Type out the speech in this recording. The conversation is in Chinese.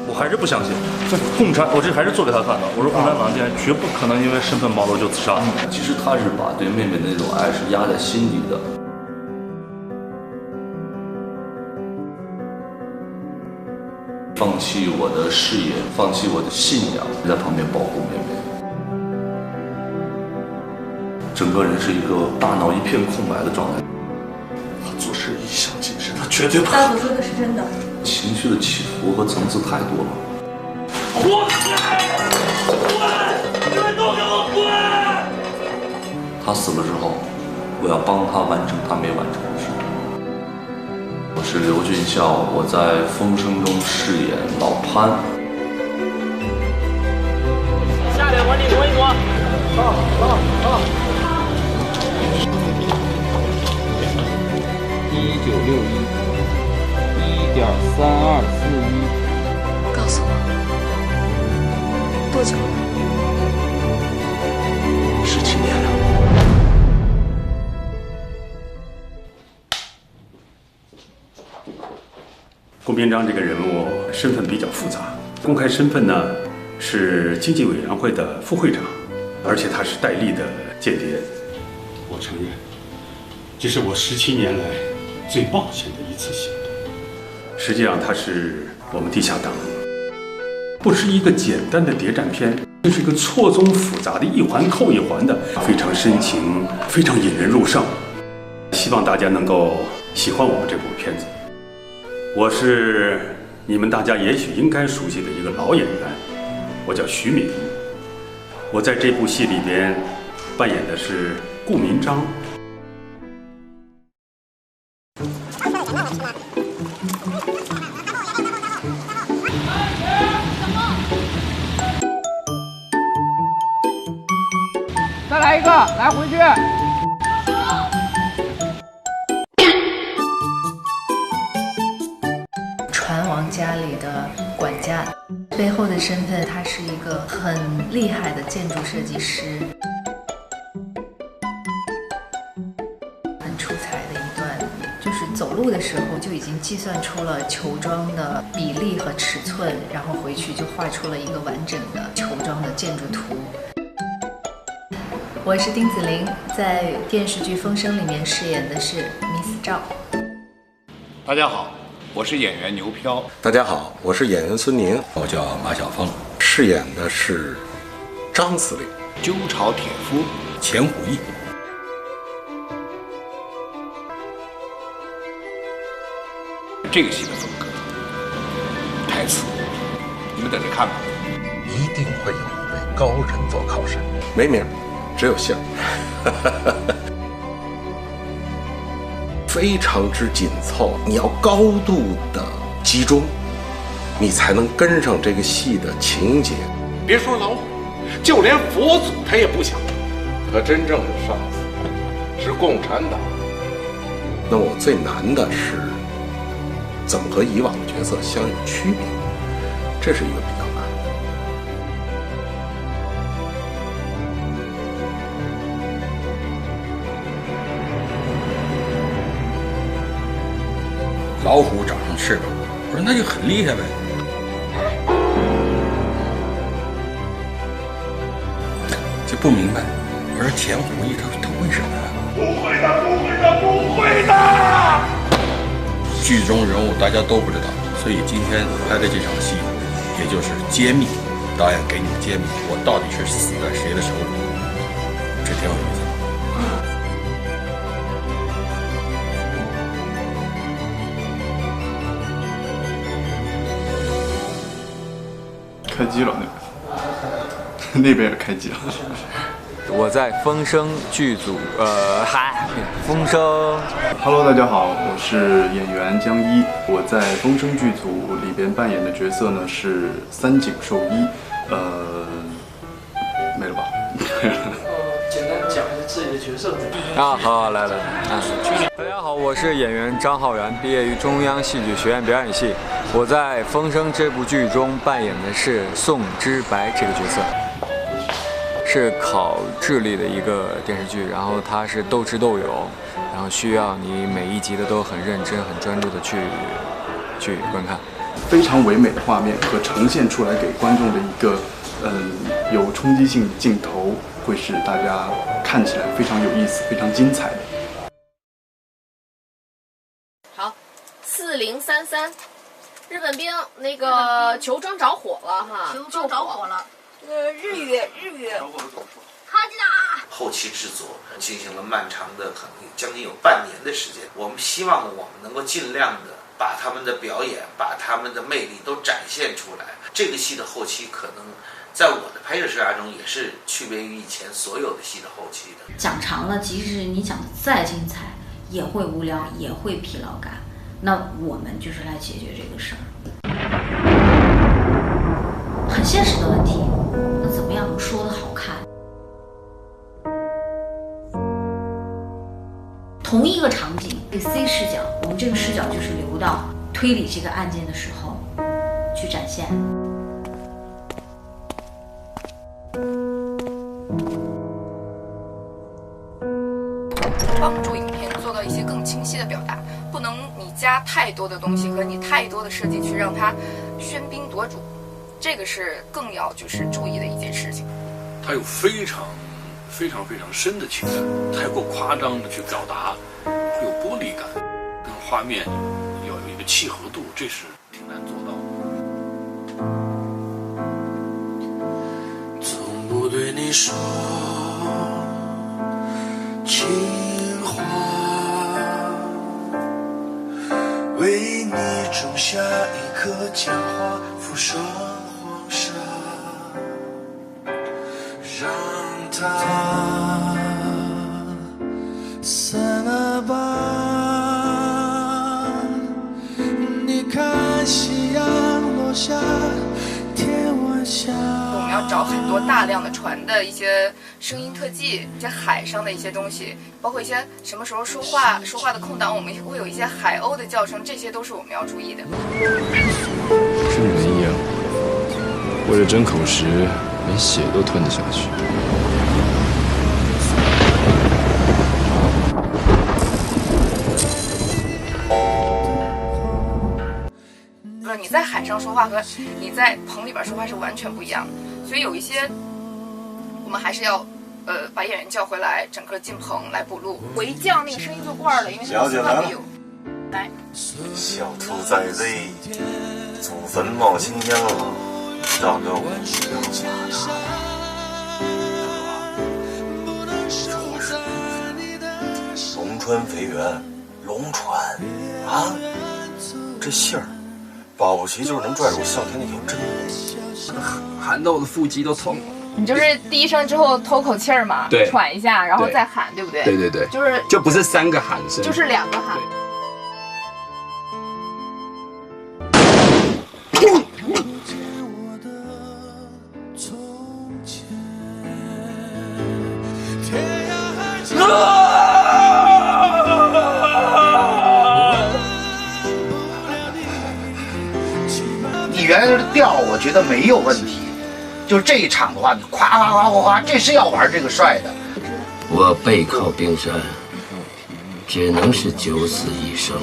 我还是不相信，共产，我这还是做给他看的。我说共产党竟然绝不可能因为身份暴露就自杀。其实他是把对妹妹的那种爱是压在心底的。放弃我的事业，放弃我的信仰，在旁边保护妹妹。整个人是一个大脑一片空白的状态。他做事一向谨慎，他绝对不。他所说的是真的。情绪的起伏和层次太多了。活该！滚！你们都给我滚！他死了之后，我要帮他完成他没完成的事。我是刘俊孝，我在《风声》中饰演老潘。下两关你躲一躲。1961.3241。告诉我，多久了17年了。龚编章这个人物身份比较复杂，公开身份呢是经济委员会的副会长，而且他是戴笠的间谍。我承认，这是我17年来最冒险的一次行动。实际上，他是我们地下党，不是一个简单的谍战片，这是一个错综复杂的一环扣一环的，非常深情，非常引人入胜。希望大家能够喜欢我们这部片子。我是你们大家也许应该熟悉的一个老演员，我叫徐敏。我在这部戏里边扮演的是顾明章。再来一个，来回去。船王家里的管家，背后的身份他是一个很厉害的建筑设计师，很出彩的一段，就是走路的时候就已经计算出了球桩的比例和尺寸，然后回去就画出了一个完整的球桩的建筑图。我是丁子霖，在电视剧《风声》里面饰演的是 Miss 赵。大家好，我是演员牛飘。大家好，我是演员孙宁，我叫马晓峰，饰演的是张司令。鸠巢铁夫钱虎义。这个戏的风格，台词，你们等着看吧。一定会有一位高人做靠山，没名，只有姓。非常之紧凑，你要高度的集中，你才能跟上这个戏的情节。别说老虎，就连佛祖他也不想。可真正的上司是共产党。那我最难的是怎么和以往的角色相有区别，这是一个比较难的。老虎长上翅膀，我说那就很厉害呗。就不明白，我说钱虎义他为什么呀？不会的，不会的，不会的！剧中人物大家都不知道，所以今天拍的这场戏，也就是揭秘，导演给你的揭秘，我到底是死在谁的手里，这挺有意思。开机了，那边也开机了。我在风声剧组，风声。Hello， 大家好，我是演员江一，我在风声剧组里边扮演的角色呢是三井寿一，没了吧？简单讲一下自己的角色。好，来。大家好，我是演员张浩然，毕业于中央戏剧学院表演系。我在《风声》这部剧中扮演的是宋之白这个角色，是考智力的一个电视剧，然后它是斗智斗勇，然后需要你每一集的都很认真、很专注的去观看。非常唯美的画面和呈现出来给观众的一个有冲击性的镜头，会使大家看起来非常有意思、非常精彩的。好，4033，日本兵那个球桩着火了哈，球桩着火了。日语。后期制作进行了漫长的，可能将近有半年的时间。我们希望我们能够尽量的把他们的表演、把他们的魅力都展现出来。这个戏的后期可能在我的拍摄生涯中也是区别于以前所有的戏的后期的。讲长了，即使你讲的再精彩，也会无聊，也会疲劳感。那我们就是来解决这个事儿，很现实的问题。那怎么样能说得好看？同一个场景，C 视角，我们这个视角就是留到推理这个案件的时候去展现。帮助影片做到一些更清晰的表达，不能你加太多的东西和你太多的设计去让它喧宾夺主，这个是更要就是注意的一件事情。它有非常深的情感，太过夸张的去表达，会有玻璃感，跟画面要有一个契合度，这是挺难做到的。从不对你说情话，为你种下一颗假花，敷上黄沙，让它散了吧。你看夕阳落下，天晚霞。我们要找很多大量的船的一些声音特技，一些海上的一些东西，包括一些什么时候说话的空档，我们会有一些海鸥的叫声，这些都是我们要注意的。跟人一样，为了争口实，连血都吞得下去。你在海上说话和你在棚里边说话是完全不一样的，所以有一些我们还是要把演员叫回来，整个进棚来补录。回降那个声音做惯了，因为了解了。来，小兔在内，祖坟冒青烟了，让个我要把它。龙川肥源，龙川啊，这姓儿。保不齐就是能拽住哮天那条针，喊得我的腹肌都痛了。你就是第一声之后偷口气儿嘛，对，喘一下，然后再喊，对不对？对对对，就不是3个喊声，就是2个喊。原来的调我觉得没有问题，就这一场的话，你夸夸夸夸夸，这是要玩这个帅的。我背靠冰山，只能是九死一生了。